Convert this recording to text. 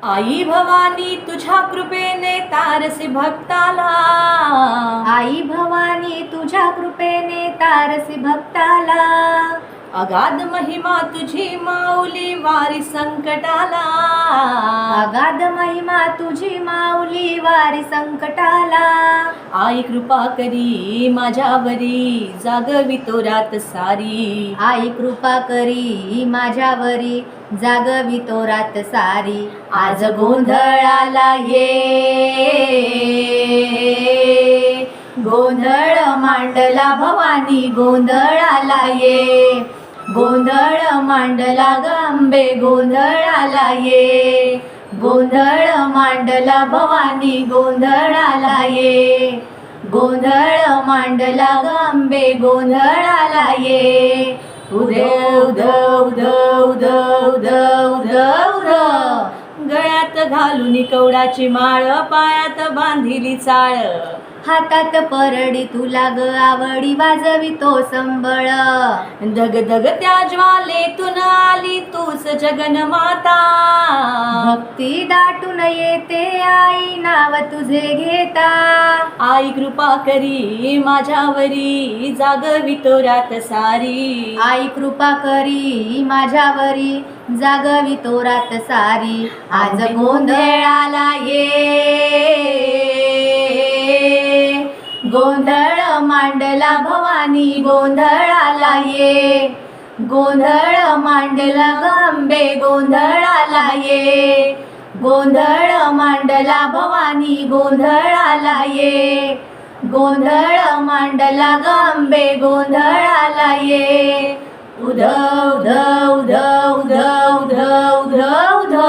आई भवानी तुझ्या कृपेने तारसी भक्ताला, आई भवानी तुझ्या कृपेने तारसी भक्ताला, अगाध महिमा तुझी माऊली वारी संकटाला, अगाध महिमा तुझी माऊली वारी संकटाला. आई कृपा करी माझ्यावरी जागवितो रात सारी, आई कृपा करी माझ्यावरी जागवितो रात सारी. आज गोंधळाला ये, गोंधळ मांडला भवानी गोंधळाला ये, गोंधळ मांडला गंबे गोंधळाला ये, गोंधळ मांडला भवानी गोंधळाला ये, गोंधळ मांडला गंबे गोंधळाला ये. उद उद उद उद उद उद उद, गळ्यात घालून कवडाची माळ, पायात बांधिली चाळ, हातात परडी तुला ग आवडी वाजवितो संबळ. धग धग त्या ज्वालेतून आली तूच जगन्माता, भक्ती दाटून येते आई नाव तुझे घेता. आई कृपा करी माझ्यावरी जागवितो रात सारी, आई कृपा करी माझ्यावरी जागवितो रात सारी. आज गोंधळाला ये, गोंधळ मांडला भवानी गोंधळाला ये, गोंधळ मांडला गंबे गोंधळाला ये, गोंधळ मांडला भवानी गोंधळाला ये, गोंधळ मांडला गंबे गोंधळाला ये. उध उध उध उध उध उध उध